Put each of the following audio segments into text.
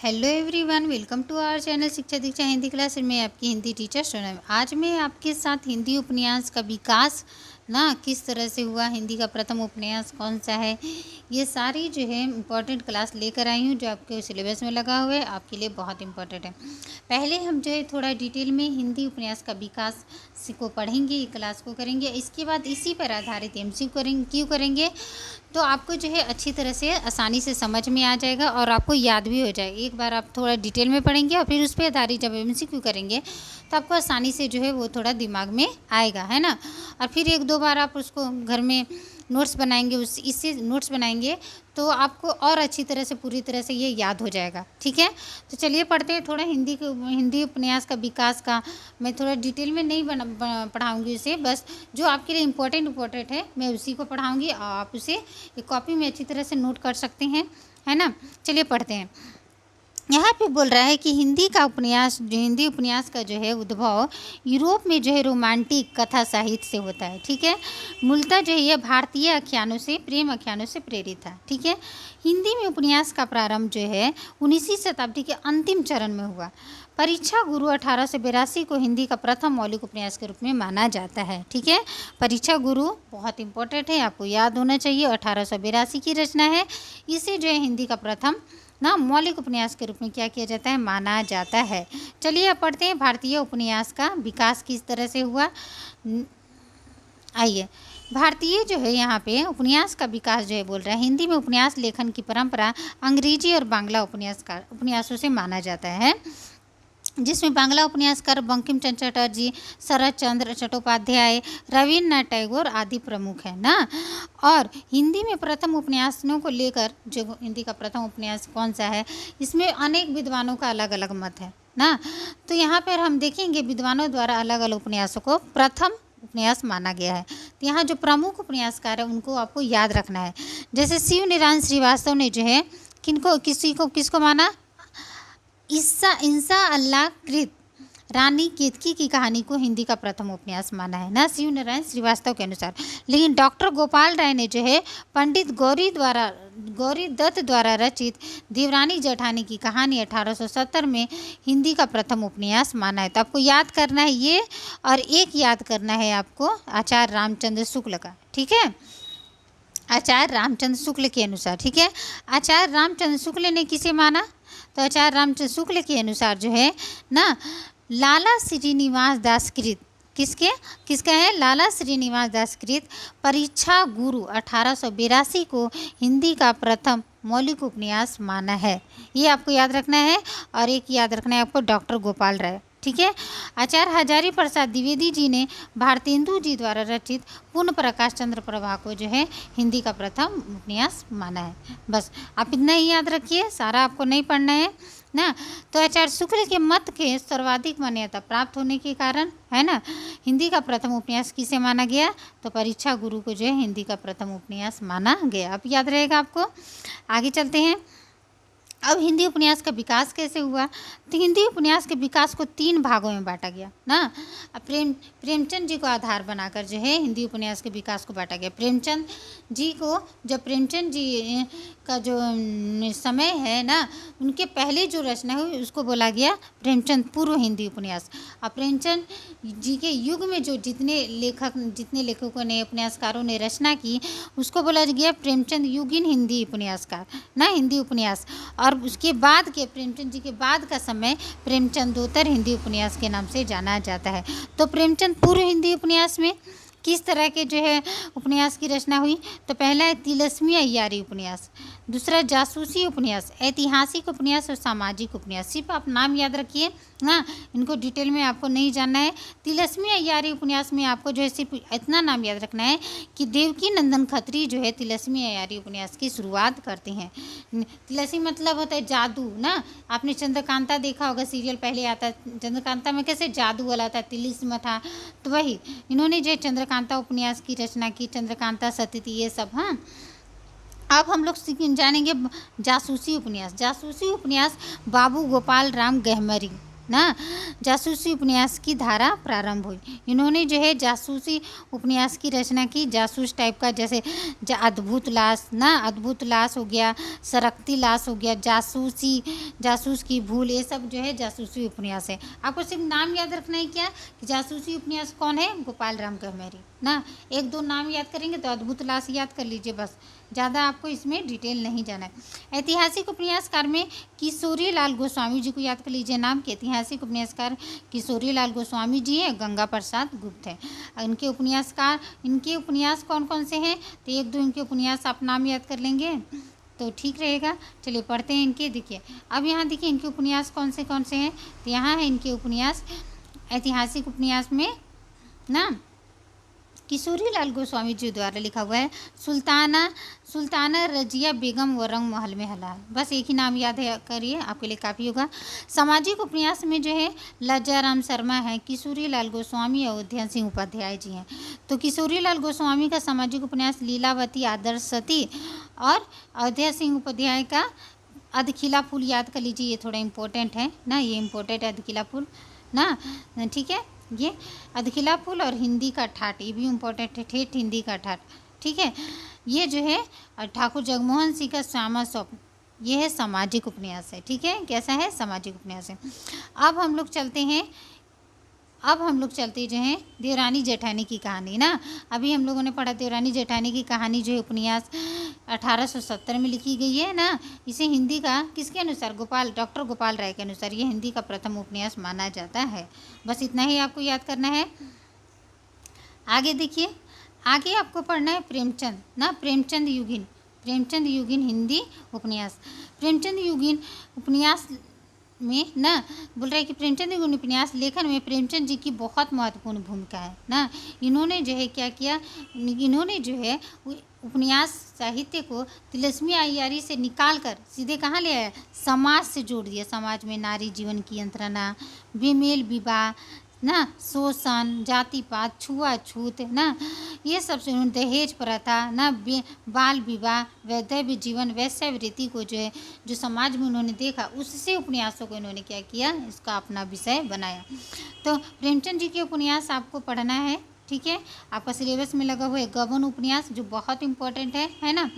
Hello everyone, welcome to our channel Shiksha Diksha Hindi class. मैं आपकी Hindi teacher Sonam. आज मैं आपके साथ हिंदी उपन्यास का विकास किस तरह से हुआ, हिंदी का प्रथम उपन्यास कौन सा है, ये सारी जो है इम्पोर्टेंट क्लास लेकर आई हूँ जो आपके सिलेबस में लगा हुआ है, आपके लिए बहुत इम्पोर्टेंट है। पहले हम जो है थोड़ा डिटेल में हिंदी उपन्यास का विकास को पढ़ेंगे, ये क्लास को करेंगे। इसके बाद इसी पर आधारित MCQ करेंगे तो आपको जो है अच्छी तरह से आसानी से समझ में आ जाएगा और आपको याद भी हो जाएगा। एक बार आप थोड़ा डिटेल में पढ़ेंगे और फिर उस पर आधारित जब MCQ करेंगे तो आपको आसानी से जो है वो थोड़ा दिमाग में आएगा, है ना। और फिर एक दो बार आप उसको घर में नोट्स बनाएंगे, इससे नोट्स बनाएंगे तो आपको और अच्छी तरह से पूरी तरह से ये याद हो जाएगा। ठीक है, तो चलिए पढ़ते हैं थोड़ा हिंदी उपन्यास का विकास का। मैं थोड़ा डिटेल में नहीं पढ़ाऊँगी उसे, बस जो आपके लिए इम्पोर्टेंट है मैं उसी को पढ़ाऊँगी। आप उसे एक कॉपी में अच्छी तरह से नोट कर सकते हैं, है ना। चलिए पढ़ते हैं। यहाँ पे बोल रहा है कि हिंदी उपन्यास का जो है उद्भव यूरोप में जो है रोमांटिक कथा साहित्य से होता है। ठीक है, मूलतः जो है यह भारतीय प्रेम आख्यानों से प्रेरित था। ठीक है, हिंदी में उपन्यास का प्रारंभ जो है 19वीं शताब्दी के अंतिम चरण में हुआ। परीक्षा गुरु 1882 को हिंदी का प्रथम मौलिक उपन्यास के रूप में माना जाता है। ठीक है, परीक्षा गुरु बहुत इंपॉर्टेंट है, आपको याद होना चाहिए। 1882 की रचना है, इसे जो है हिंदी का प्रथम मौलिक उपन्यास के रूप में क्या किया जाता है, माना जाता है। चलिए अब पढ़ते हैं भारतीय उपन्यास का विकास किस तरह से हुआ। आइए, भारतीय जो है यहाँ पे उपन्यास का विकास जो है बोल रहा है, हिंदी में उपन्यास लेखन की परंपरा अंग्रेजी और बांग्ला उपन्यासों से माना जाता है, जिसमें बांग्ला उपन्यासकार बंकिम चंद्र चटर्जी, शरत चंद्र चट्टोपाध्याय, रविन्द्रनाथ टैगोर आदि प्रमुख हैं ना। और हिंदी में प्रथम उपन्यासों को लेकर जो हिंदी का प्रथम उपन्यास कौन सा है, इसमें अनेक विद्वानों का अलग अलग मत है ना। तो यहाँ पर हम देखेंगे विद्वानों द्वारा अलग अलग उपन्यासों को प्रथम उपन्यास माना गया है। तो यहाँ जो प्रमुख उपन्यासकार है उनको आपको याद रखना है। जैसे शिव नारायण श्रीवास्तव ने जो है किसको माना, इंसा अल्लाह कृत रानी केतकी की कहानी को हिंदी का प्रथम उपन्यास माना है ना, शिव नारायण श्रीवास्तव के अनुसार। लेकिन डॉक्टर गोपाल राय ने जो है पंडित गौरी दत्त द्वारा रचित देवरानी जेठानी की कहानी 1870 में हिंदी का प्रथम उपन्यास माना है। तो आपको याद करना है ये, और एक याद करना है आपको आचार्य रामचंद्र शुक्ल का। ठीक है, आचार्य रामचंद्र शुक्ल के अनुसार। ठीक है, आचार्य रामचंद्र शुक्ल ने किसे माना, तो आचार्य रामचंद्र शुक्ल के अनुसार जो है लाला श्रीनिवास दास कृत किसका है, लाला श्रीनिवास दास कृत परीक्षा गुरु 1882 को हिंदी का प्रथम मौलिक उपन्यास माना है। ये आपको याद रखना है। और एक याद रखना है आपको डॉक्टर गोपाल राय। ठीक है, आचार्य हजारी प्रसाद द्विवेदी जी ने भारतेंदु जी द्वारा रचित पूर्ण प्रकाश चंद्र प्रभा को जो है हिंदी का प्रथम उपन्यास माना है। बस आप इतना ही याद रखिए, सारा आपको नहीं पढ़ना है ना। तो आचार्य शुक्ल के मत के सर्वाधिक मान्यता प्राप्त होने के कारण है ना, हिंदी का प्रथम उपन्यास किसे माना गया, तो परीक्षा गुरु को जो है हिंदी का प्रथम उपन्यास माना गया। अब याद रहेगा आपको। आगे चलते हैं। अब हिंदी उपन्यास का विकास कैसे हुआ, तो हिंदी उपन्यास के विकास को 3 भागों में बांटा गया ना। अब प्रेमचंद जी को आधार बनाकर जो है हिंदी उपन्यास के विकास को बांटा गया। प्रेमचंद जी का जो समय है ना, उनके पहले जो रचना हुई उसको बोला गया प्रेमचंद पूर्व हिंदी उपन्यास। अब प्रेमचंद जी के युग में जो जितने लेखकों ने, उपन्यासकारों ने रचना की, उसको बोला गया प्रेमचंद युगीन हिंदी उपन्यासकार ना, हिंदी उपन्यास। और उसके बाद के प्रेमचंद जी के बाद का समय प्रेमचंदोत्तर हिंदी उपन्यास के नाम से जाना जाता है। तो प्रेमचंद पूर्व हिंदी उपन्यास में किस तरह के जो है उपन्यास की रचना हुई, तो पहला है तिलस्मी अय्यारी उपन्यास, दूसरा जासूसी उपन्यास, ऐतिहासिक उपन्यास और सामाजिक उपन्यास। सिर्फ आप नाम याद रखिए ना, इनको डिटेल में आपको नहीं जानना है। तिलस्मी अय्यारी उपन्यास में आपको जो है सिर्फ इतना नाम याद रखना है कि देवकी नंदन खत्री जो है तिलस्मी अय्यारी उपन्यास की शुरुआत करते हैं। तिलस्मी मतलब होता है जादू ना। आपने चंद्रकांता देखा होगा, सीरियल पहले आता, चंद्रकांता में कैसे जादू वाला था, तिलिस्म था, तो वही इन्होंने जो चंद्रकांता उपन्यास की रचना की, चंद्रकांता सती, ये सब। हाँ, अब हम लोग जानेंगे जासूसी उपन्यास। जासूसी उपन्यास बाबू गोपाल राम गहमरी ना, जासूसी उपन्यास की धारा प्रारंभ हुई। इन्होंने जो है जासूसी उपन्यास की रचना की। जासूस टाइप का, जैसे अद्भुत लाश ना, अद्भुत लाश हो गया, सरकती लाश हो गया, जासूसी, जासूस की भूल, ये सब जो है जासूसी उपन्यास है। आपको सिर्फ नाम याद रखना है क्या, कि जासूसी उपन्यास कौन है, गोपाल राम गहमेरी ना। एक दो नाम याद करेंगे तो अद्भुत लाश याद कर लीजिए, बस ज़्यादा आपको इसमें डिटेल नहीं जाना है। ऐतिहासिक उपन्यासकार में किशोरी लाल गोस्वामी जी को याद कर लीजिए नाम के। ऐतिहासिक उपन्यासकार किशोरी लाल गोस्वामी जी हैं, गंगा प्रसाद गुप्त हैं। इनके उपन्यास कौन कौन से हैं, तो एक दो इनके उपन्यास आप नाम याद कर लेंगे तो ठीक रहेगा। चलिए पढ़ते हैं इनके। देखिए अब यहाँ देखिए इनके उपन्यास कौन से हैं, तो यहाँ है इनके उपन्यास। ऐतिहासिक उपन्यास में ना किशोरी लाल गोस्वामी जी द्वारा लिखा हुआ है सुल्ताना रजिया बेगम व रंग महल में हलाल। बस एक ही नाम याद करिए, आपके लिए काफ़ी होगा। सामाजिक उपन्यास में जो है लज्जाराम शर्मा है, किशोरी लाल गोस्वामी, अयोध्या सिंह उपाध्याय जी हैं। तो किशोरी लाल गोस्वामी का सामाजिक उपन्यास लीलावती, आदर्श सती, और अयोध्या सिंह उपाध्याय का अधखिला फूल याद कर लीजिए, ये थोड़ा इम्पोर्टेंट है ना, ये इम्पोर्टेंट है अधखिला फूल ना, ठीक है। ये अधखिला फूल और हिंदी का ठाठ, ये भी इम्पोर्टेंट है, ठेठ हिंदी का ठाठ, ठीक है। ये जो है ठाकुर जगमोहन सिंह का श्यामा स्वप्न, ये है सामाजिक उपन्यास है, ठीक है। कैसा है, सामाजिक उपन्यास है। अब हम लोग चलते जो हैं देवरानी जेठानी की कहानी ना। अभी हम लोगों ने पढ़ा देवरानी जेठानी की कहानी जो है उपन्यास 1870 में लिखी गई है ना। इसे हिंदी का किसके अनुसार, डॉक्टर गोपाल राय के अनुसार ये हिंदी का प्रथम उपन्यास माना जाता है। बस इतना ही आपको याद करना है। आगे देखिए, आगे आपको पढ़ना है प्रेमचंद ना, प्रेमचंद युगिन हिंदी उपन्यास। प्रेमचंद युगिन उपन्यास में ना बोल रहा है कि प्रेमचंद युगिन उपन्यास लेखन में प्रेमचंद जी की बहुत महत्वपूर्ण भूमिका है ना। इन्होंने जो है क्या किया, इन्होंने जो है उपन्यास साहित्य को तिलस्मी अय्यारी से निकाल कर सीधे कहाँ ले आया, समाज से जोड़ दिया। समाज में नारी जीवन की यंत्रणा, बेमेल विवाह ना, शोषण, जाति पात, छुआछूत ना, ये सब से उन्होंने दहेज प्रथा ना, बाल विवाह, वैधव्य जीवन, वैश्यावृत्ति को जो है जो समाज में उन्होंने देखा, उससे उपन्यासों को इन्होंने क्या किया, इसका अपना विषय बनाया। तो प्रेमचंद जी के उपन्यास आपको पढ़ना है, ठीक है। आपका सिलेबस में लगा हुआ है गबन उपन्यास, जो बहुत इंपॉर्टेंट है ना।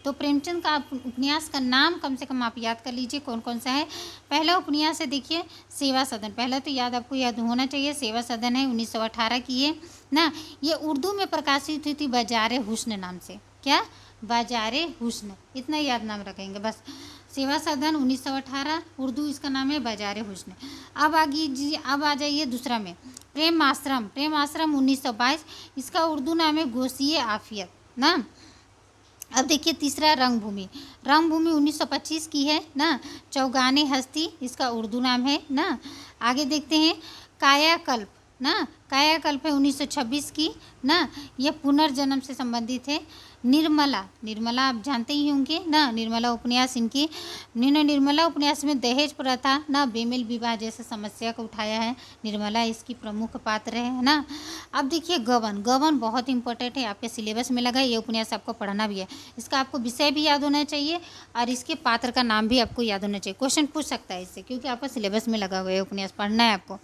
तो प्रेमचंद का उपन्यास का नाम कम से कम आप याद कर लीजिए कौन कौन सा है। पहला उपन्यास है देखिए सेवा सदन, पहला तो आपको याद होना चाहिए, सेवा सदन है 1918 की है ना। ये उर्दू में प्रकाशित हुई थी बाजार हुस्न नाम से। क्या, बाजार हुस्न, इतना याद नाम रखेंगे बस। सेवा सदन 1918, उर्दू इसका नाम है बाजार हुस्न। अब आ जाइए दूसरा में प्रेम आश्रम 1922, इसका उर्दू नाम है गोशिए आफियत ना। अब देखिए तीसरा रंगभूमि 1925 की है ना। चौगाने हस्ती, इसका उर्दू नाम है ना। आगे देखते हैं कायाकल्प ना, कायाकल्प है 1926 की ना, यह पुनर्जन्म से संबंधित है। निर्मला आप जानते ही होंगे ना, निर्मला उपन्यास इनकी। निर्मला उपन्यास में दहेज प्रथा ना, बेमेल विवाह जैसे समस्या को उठाया है। निर्मला इसकी प्रमुख पात्र है ना। अब देखिए गबन बहुत इंपॉर्टेंट है, आपके सिलेबस में लगा है, ये उपन्यास आपको पढ़ना भी है। इसका आपको विषय भी याद होना चाहिए और इसके पात्र का नाम भी आपको याद होना चाहिए। क्वेश्चन पूछ सकता है इससे, क्योंकि आपका सिलेबस में लगा हुआ है, उपन्यास पढ़ना है आपको।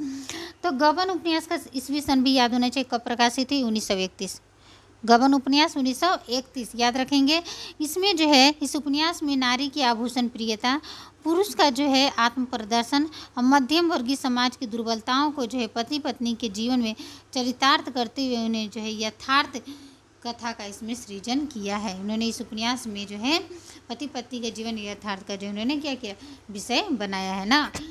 तो गबन उपन्यास का ईस्वी सन भी याद होना चाहिए, कब प्रकाशित हुई, 1931। गबन उपन्यास 1931 याद रखेंगे। इसमें जो है इस उपन्यास में नारी की आभूषण प्रियता, पुरुष का जो है आत्म प्रदर्शन और मध्यम वर्गीय समाज की दुर्बलताओं को जो है पति पत्नी के जीवन में चरितार्थ करते हुए उन्हें जो है यथार्थ कथा का इसमें सृजन किया है। उन्होंने इस उपन्यास में जो है पति पत्नी के जीवन यथार्थ का जो उन्होंने क्या किया, विषय बनाया है ना। तो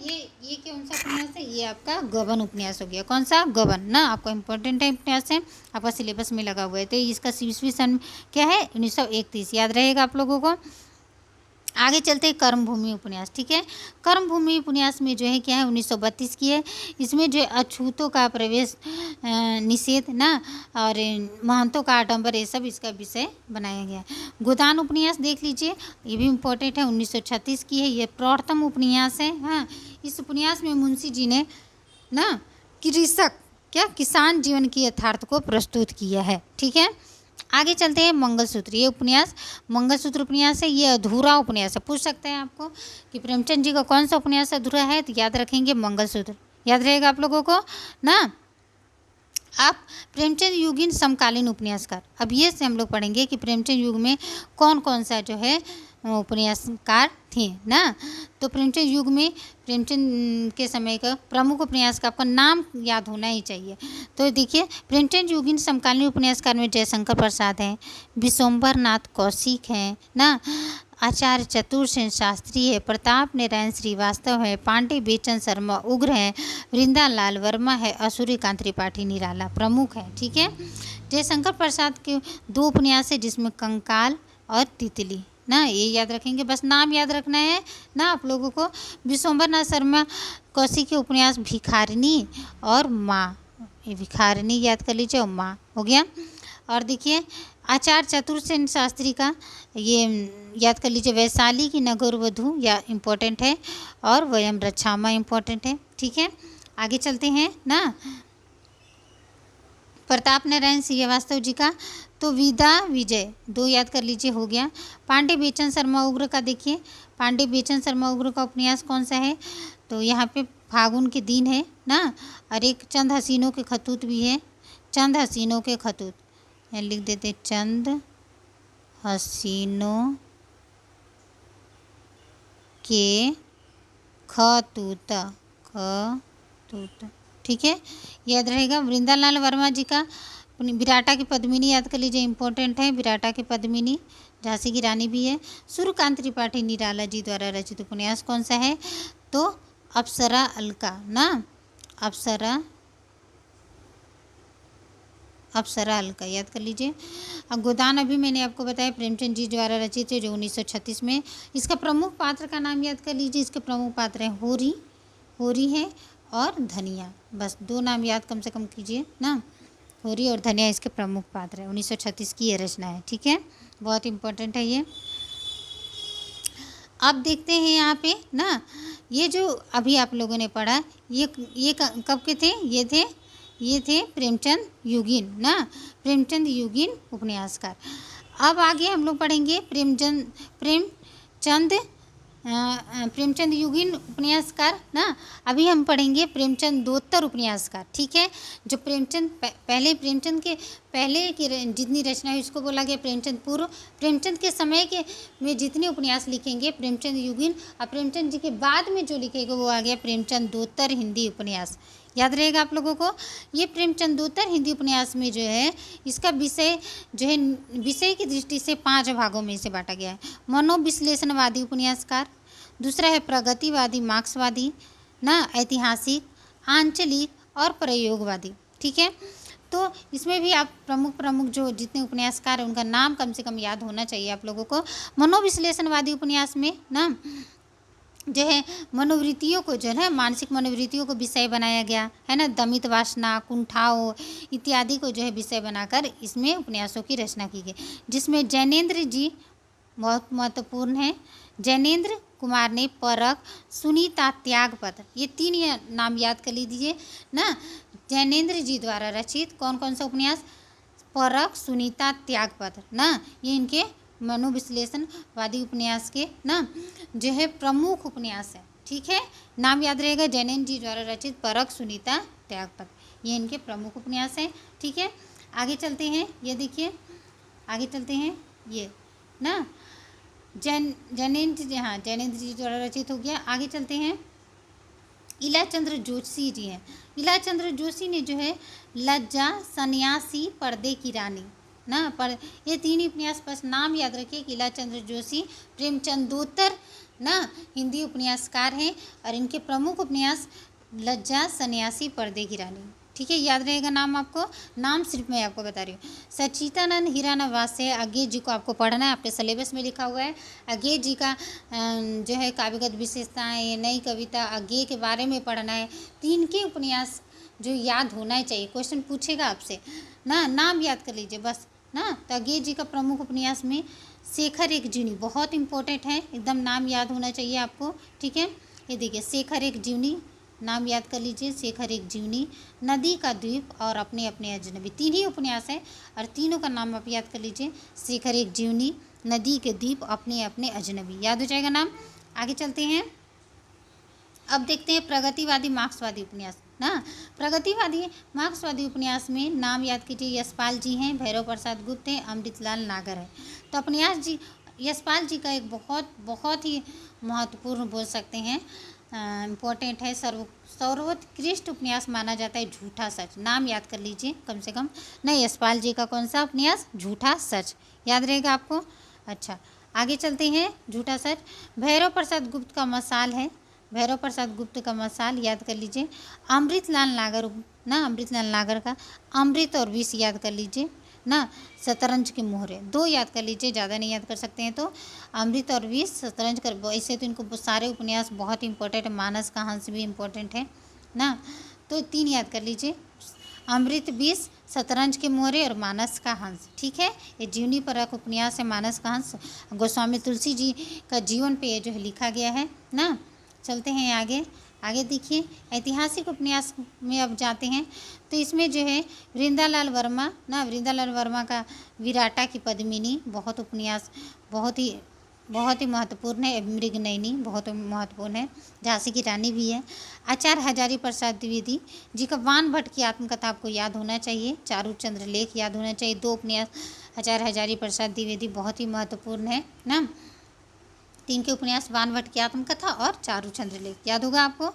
ये कौन सा उपन्यास है, ये आपका गबन उपन्यास हो गया। कौन सा, गबन ना, आपका इम्पोर्टेंट है उपन्यास है, आपका सिलेबस में लगा हुआ है। तो इसका ईस्वी सन क्या है, 1931 याद रहेगा आप लोगों को। आगे चलते हैं कर्मभूमि उपन्यास, ठीक है। कर्मभूमि उपन्यास में जो है क्या है, 1932 की है। इसमें जो अछूतों का प्रवेश निषेध ना और महंतों का आडंबर, ये सब इसका विषय बनाया गया। गोदान उपन्यास देख लीजिए, ये भी इम्पोर्टेंट है, 1936 की है। ये प्रथम उपन्यास है। हाँ, इस उपन्यास में मुंशी जी ने ना किसान जीवन की यथार्थ को प्रस्तुत किया है, ठीक है। आगे चलते हैं मंगलसूत्र। ये उपन्यास मंगलसूत्र उपन्यास है, ये अधूरा उपन्यास है। पूछ सकते हैं आपको कि प्रेमचंद जी का कौन सा उपन्यास अधूरा है, तो याद रखेंगे मंगलसूत्र। याद रहेगा आप लोगों को ना। आप प्रेमचंद युगीन समकालीन उपन्यासकार, अब ये से हम लोग पढ़ेंगे कि प्रेमचंद युग में कौन कौन सा जो है उपन्यासकार थे ना। तो प्रेमचंद युग में प्रेमचंद के समय का प्रमुख उपन्यास का आपका नाम याद होना ही चाहिए। तो देखिए, प्रेमचंद युगीन समकालीन उपन्यासकार में जयशंकर प्रसाद हैं, विशंबर नाथ कौशिक हैं ना, आचार्य चतुरसेन शास्त्री है, प्रताप नारायण श्रीवास्तव है, पांडे बेचन शर्मा उग्र है, वृंदालाल वर्मा है, सूर्यकांत त्रिपाठी निराला प्रमुख है। ठीक है, जयशंकर प्रसाद के 2 उपन्यास है जिसमें कंकाल और तितली ना, ये याद रखेंगे, बस नाम याद रखना है ना आप लोगों को। विशंबर नाथ शर्मा कौशिक के उपन्यास भिखारिणी और माँ, ये भिखारिणी याद कर लीजिए और माँ हो गया। और देखिए, आचार्य चतुरसेन शास्त्री का ये याद कर लीजिए, वैशाली की नगर वधू या इम्पोर्टेंट है, और वयम रक्षामा इम्पोर्टेंट है। ठीक है, आगे चलते हैं ना। प्रताप नारायण श्रीवास्तव जी का तो विदा विजय 2 याद कर लीजिए, हो गया। पांडे बेचन शर्मा उग्र का देखिए, पांडे बेचन शर्मा उग्र का उपन्यास कौन सा है, तो यहाँ पे फागुन के दिन है ना, और एक चंद हसीनों के खतूत भी है, चंद हसीनों के खतूत, यहाँ लिख देते चंद हसीनों के खतूत, खतूत। ठीक है, याद रहेगा। वृंदालाल वर्मा जी का विराटा की पद्मिनी याद कर लीजिए, इंपॉर्टेंट है, विराटा की पद्मिनी, झांसी की रानी भी है। सूर्यकांत त्रिपाठी निराला जी द्वारा रचित उपन्यास कौन सा है, तो अप्सरा अलका ना, अप्सरा अलका याद कर लीजिए। अब गोदान अभी मैंने आपको बताया प्रेमचंद जी द्वारा रचित है, जो 1936 में। इसका प्रमुख पात्र का नाम याद कर लीजिए, इसके प्रमुख पात्र हैं होरी, होरी है और धनिया, बस 2 नाम याद कम से कम कीजिए ना, होरी और धनिया इसके प्रमुख पात्र है। 1936 की ये रचना है। ठीक है, बहुत इम्पोर्टेंट है ये। अब देखते हैं यहाँ पे ना, ये जो अभी आप लोगों ने पढ़ा, ये कब के थे, ये थे प्रेमचंद युगीन ना, प्रेमचंद युगीन उपन्यासकार। अब आगे हम लोग पढ़ेंगे प्रेमचंद युगीन उपन्यासकार ना। अभी हम पढ़ेंगे प्रेमचंद दोत्तर उपन्यासकार। ठीक है, जो प्रेमचंद प्रेमचंद के पहले की जितनी रचना है उसको बोला गया प्रेमचंद पूर्व। प्रेमचंद के समय के में जितने उपन्यास लिखेंगे प्रेमचंद युगीन, और प्रेमचंद जी के बाद में जो लिखेगा वो आ गया प्रेमचंद दोत्तर हिंदी उपन्यास। याद रहेगा आप लोगों को। ये प्रेमचंद दोत्तर हिंदी उपन्यास में जो है, इसका विषय जो है, विषय की दृष्टि से 5 भागों में इसे बांटा गया है। मनोविश्लेषणवादी उपन्यासकार, दूसरा है प्रगतिवादी मार्क्सवादी ना, ऐतिहासिक, आंचलिक और प्रयोगवादी। ठीक है, तो इसमें भी आप प्रमुख जो जितने उपन्यासकार हैं उनका नाम कम से कम याद होना चाहिए आप लोगों को। मनोविश्लेषणवादी उपन्यास में ना जो है मनोवृत्तियों को, जो है मानसिक मनोवृत्तियों को विषय बनाया गया है ना, दमित वासना, कुंठाओं इत्यादि को जो है विषय बनाकर इसमें उपन्यासों की रचना की गई, जिसमें जैनेन्द्र जी बहुत महत्वपूर्ण है। जैनेन्द्र कुमार ने परख, सुनीता त्यागपत्र, ये 3 नाम याद कर लीजिए ना। जैनेन्द्र जी द्वारा रचित कौन कौन सा उपन्यास, परख, सुनीता, त्यागपत्र ना, ये इनके मनोविश्लेषणवादी उपन्यास के ना जो है प्रमुख उपन्यास है। ठीक है, नाम याद रहेगा, जैनेन्द्र जी द्वारा रचित परख, सुनीता, त्यागपत्र, ये इनके प्रमुख उपन्यास हैं। ठीक है, आगे चलते हैं, ये देखिए आगे चलते हैं, ये ना जैनेन्द्र जी द्वारा रचित हो गया। आगे चलते हैं, इलाचंद्र जोशी जी हैं। इलाचंद्र जोशी ने जो है लज्जा, सन्यासी, पर्दे की रानी ना, पर ये 3 उपन्यास बस नाम याद रखिए कि इलाचंद्र जोशी प्रेमचंद दोत्तर ना हिंदी उपन्यासकार हैं, और इनके प्रमुख उपन्यास लज्जा, सन्यासी, पर्दे की रानी। ठीक है, याद रहेगा नाम आपको, नाम सिर्फ मैं आपको बता रही हूँ। सच्चिदानंद हीरानवासे अज्ञे जी को आपको पढ़ना है, आपके सिलेबस में लिखा हुआ है। अज्ञे जी का जो है काव्यगत विशेषताएं, ये नई कविता अज्ञे के बारे में पढ़ना है। 3 के उपन्यास जो याद होना ही चाहिए, क्वेश्चन पूछेगा आपसे ना, नाम याद कर लीजिए बस ना। तो अज्ञे जी का प्रमुख उपन्यास में शेखर एक जीवनी बहुत इंपॉर्टेंट है, एकदम नाम याद होना चाहिए आपको। ठीक है, ये देखिए शेखर एक जीवनी नाम याद कर लीजिए, शेखर एक जीवनी, नदी का द्वीप और अपने अपने अजनबी। 3 ही उपन्यास है और तीनों का नाम आप याद कर लीजिए, शेखर एक जीवनी, नदी के द्वीप, अपने अपने अजनबी। याद हो जाएगा नाम। आगे चलते हैं, अब देखते हैं प्रगतिवादी मार्क्सवादी उपन्यास ना। प्रगतिवादी मार्क्सवादी उपन्यास में नाम याद कीजिए, यशपाल जी हैं, भैरव प्रसाद गुप्त हैं, अमृतलाल नागर है। तो उपन्यास जी यशपाल जी का एक बहुत ही महत्वपूर्ण बोल सकते हैं, इम्पोर्टेंट है, सर्वोत्कृष्ट उपन्यास माना जाता है झूठा सच। नाम याद कर लीजिए कम से कम। नहीं, यशपाल जी का कौन सा उपन्यास? झूठा सच। याद रहेगा आपको। अच्छा, आगे चलते हैं, झूठा सच। भैरव प्रसाद गुप्त का मसाल है, भैरव प्रसाद गुप्त का मसाल याद कर लीजिए। अमृतलाल नागर ना, अमृतलाल नागर का अमृत और विष याद कर लीजिए ना। शतरंज के मोहरे 2 याद कर लीजिए, ज़्यादा नहीं याद कर सकते हैं तो। अमृत और विष, शतरंज कर, ऐसे तो इनको सारे उपन्यास बहुत इंपॉर्टेंट है, मानस का हंस भी इम्पोर्टेंट है ना। तो 3 याद कर लीजिए, अमृत, विष, शतरंज के मोहरे और मानस का हंस। ठीक है, ये जीवनी परक उपन्यास है मानस का हंस, गोस्वामी तुलसी जी का जीवन पे जो है लिखा गया है ना। चलते हैं आगे। आगे देखिए, ऐतिहासिक उपन्यास में अब जाते हैं, तो इसमें जो है वृंदालाल वर्मा ना, वृंदालाल वर्मा का विराटा की पद्मिनी बहुत उपन्यास बहुत ही महत्वपूर्ण है। मृगनयनी बहुत महत्वपूर्ण है, झांसी की रानी भी है। आचार्य हजारी प्रसाद द्विवेदी जी का वान भट्ट की आत्मकथा आपको याद होना चाहिए, चारूचंद्र लेख याद होना चाहिए। 2 उपन्यास आचार्य हजारी प्रसाद द्विवेदी बहुत ही महत्वपूर्ण है ना। 3 के उपन्यास, वान भट्ट की आत्मकथा और चारूचंद्र लेख याद होगा आपको।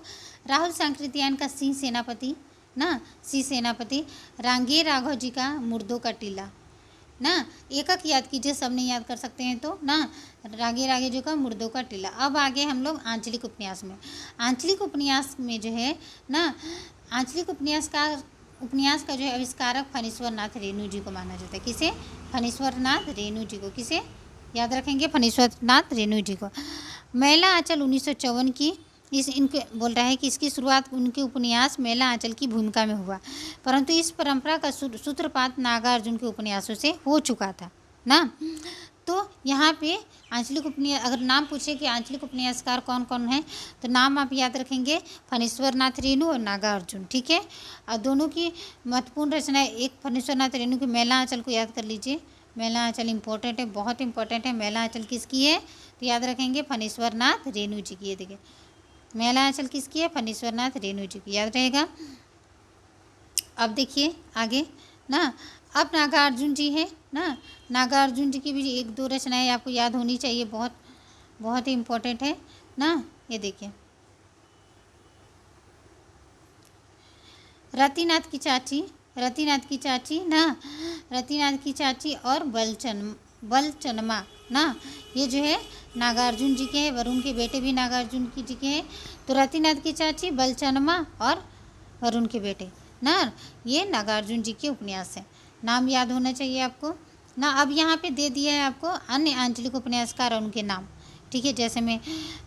राहुल सांकृत्यायन का सिंह सेनापति ना, सिंह सेनापति। रांगे राघव जी का मुर्दों का टीला ना, एकक याद कीजिए, सब नहीं याद कर सकते हैं तो ना। रागे जी का मुर्दों का टीला। अब आगे हम लोग आंचलिक उपन्यास में। आंचलिक उपन्यास में जो है ना, आंचलिक उपन्यास का जो है आविष्कारक फणीश्वर नाथ रेणु जी को माना जाता है। किसे? फणीश्वर नाथ रेणु जी को। किसे याद रखेंगे? फणीश्वर नाथ रेणु जी को। मैला आंचल 1954 की इनके बोल रहा है कि इसकी शुरुआत उनके उपन्यास मैला आंचल की भूमिका में हुआ, परंतु इस परंपरा का सूत्रपात नागार्जुन के उपन्यासों से हो चुका था ना। तो यहाँ पे आंचलिक उपन्यास, अगर नाम पूछे कि आंचलिक उपन्यासकार कौन कौन है, तो नाम आप याद रखेंगे, फणीश्वर नाथ रेणु और नागार्जुन। ठीक है, और दोनों की महत्वपूर्ण रचना, एक फणीश्वर नाथ रेणु की मैला आंचल को याद कर लीजिए, मैला आंचल इंपॉर्टेंट है, बहुत इंपॉर्टेंट है। मैला आंचल किसकी है? तो याद रखेंगे फणीश्वर नाथ रेणु जी की। ये देखिए, मैला आंचल किसकी है? फणीश्वर नाथ रेणु जी की, याद रहेगा। अब देखिए आगे ना, अब नागार्जुन जी है ना, नागार्जुन जी की भी 1-2 रचनाएं आपको याद होनी चाहिए, बहुत ही इम्पोर्टेंट है ना। ये देखिए, रतिनाथ की चाची ना, रतिनाथ की चाची और बलचनमा ना, ये जो है नागार्जुन जी के हैं। वरुण के बेटे भी नागार्जुन जी के हैं। तो रतिनाथ की चाची, बलचनमा और वरुण के बेटे ना, ये नागार्जुन जी के उपन्यास हैं। नाम याद होना चाहिए आपको ना। अब यहाँ पे दे दिया है आपको अन्य आंचलिक उपन्यासकार और उनके नाम। ठीक है, जैसे में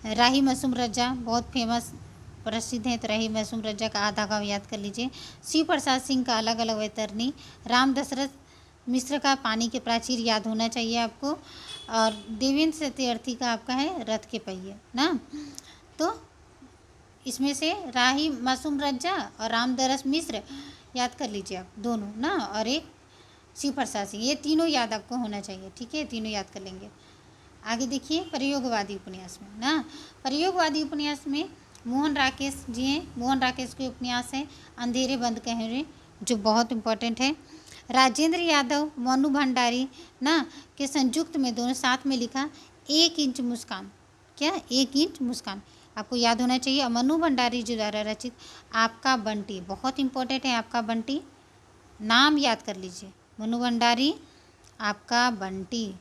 राही मासूम रजा बहुत फेमस प्रसिद्ध हैं, तो राही मासूम रजा का आधा गाँव याद कर लीजिए। शिव प्रसाद सिंह का अलग अलग वैतरणी। राम दशरथ मिश्र का पानी के प्राचीर याद होना चाहिए आपको। और देवेंद्र सत्यार्थी का आपका है रथ के पहिए ना। तो इसमें से राही मासूम रजा और रामदरस मिश्र याद कर लीजिए आप दोनों ना, और एक शिव प्रसाद सिंह, ये तीनों याद आपको होना चाहिए। ठीक है, तीनों याद कर लेंगे। आगे देखिए, प्रयोगवादी उपन्यास में ना, प्रयोगवादी उपन्यास में मोहन राकेश जी हैं। मोहन राकेश के उपन्यास हैं अंधेरे बंद कमरे, जो बहुत इम्पोर्टेंट है। राजेंद्र यादव, मनु भंडारी ना के संयुक्त में दोनों साथ में लिखा 1 इंच मुस्कान। क्या? 1 इंच मुस्कान आपको याद होना चाहिए। मनु भंडारी जी द्वारा रचित आपका बंटी, बहुत इंपॉर्टेंट है। आपका बंटी नाम याद कर लीजिए, मनु भंडारी, आपका बंटी,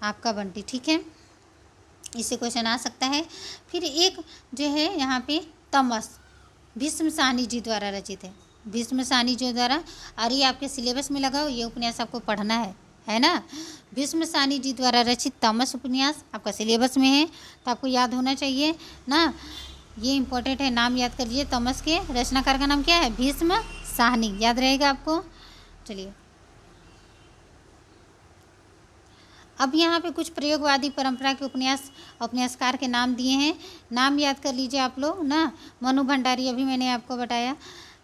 आपका बंटी। ठीक है, इससे क्वेश्चन आ सकता है। फिर एक जो है यहाँ पे तमस, भीष्म साहनी जी द्वारा रचित है, भीष्म साहनी जी द्वारा। और ये आपके सिलेबस में लगाओ, ये उपन्यास आपको पढ़ना है ना। भीष्म साहनी जी द्वारा रचित तमस उपन्यास आपका सिलेबस में है, तो आपको याद होना चाहिए ना। ये इंपॉर्टेंट है, नाम याद कर लीजिए। तमस के रचनाकार का नाम क्या है? भीष्म साहनी, याद रहेगा आपको। चलिए अब यहाँ पे कुछ प्रयोगवादी परंपरा के उपन्यासकार के नाम दिए हैं, नाम याद कर लीजिए आप लोग ना। मनु भंडारी अभी मैंने आपको बताया,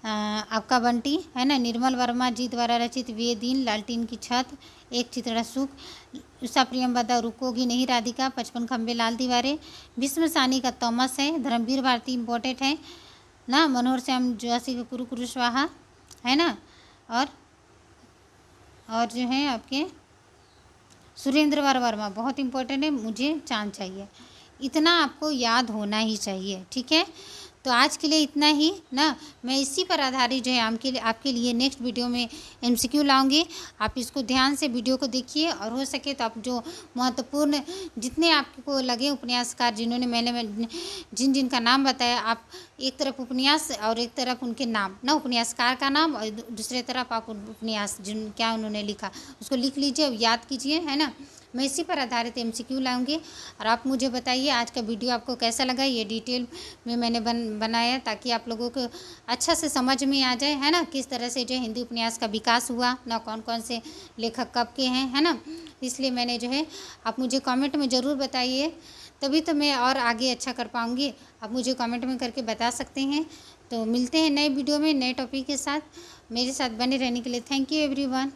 आपका बंटी है ना, निर्मल वर्मा जी द्वारा रचित वे दिन, लालटीन की छत, एक चितड़ा सुख, उषा प्रियमवदा रुकोगी नहीं राधिका, 55 खंबे लाल दीवारें, भीष्म सानी का थॉमस है, धर्मवीर भारती इम्पोर्टेंट है ना, मनोहर श्याम जोशी का कुरु कुरु स्वाहा है ना, और जो है आपके सुरेंद्र वर्मा बहुत इंपॉर्टेंट है, मुझे चांद चाहिए। इतना आपको याद होना ही चाहिए, ठीक है। तो आज के लिए इतना ही ना। मैं इसी पर आधारित जो है आपके लिए नेक्स्ट वीडियो में एमसीक्यू लाऊंगी। आप इसको ध्यान से वीडियो को देखिए, और हो सके तो आप जो महत्वपूर्ण जितने आपको लगे उपन्यासकार मैंने जिन का नाम बताया, आप एक तरफ उपन्यास और एक तरफ उनके नाम ना, उपन्यासकार का नाम, और दूसरे तरफ आप उपन्यास क्या उन्होंने लिखा उसको लिख लीजिए और याद कीजिए, है ना। मैं इसी पर आधारित एमसीक्यू लाऊंगी, और आप मुझे बताइए आज का वीडियो आपको कैसा लगा। ये डिटेल में मैंने बनाया ताकि आप लोगों को अच्छा से समझ में आ जाए, है ना, किस तरह से जो हिंदी उपन्यास का विकास हुआ ना, कौन कौन से लेखक कब के हैं, है ना। इसलिए मैंने जो है, आप मुझे कमेंट में ज़रूर बताइए, तभी तो मैं और आगे अच्छा कर पाऊँगी। आप मुझे कमेंट में करके बता सकते हैं। तो मिलते हैं नए वीडियो में नए टॉपिक के साथ। मेरे साथ बने रहने के लिए थैंक यू एवरीवन।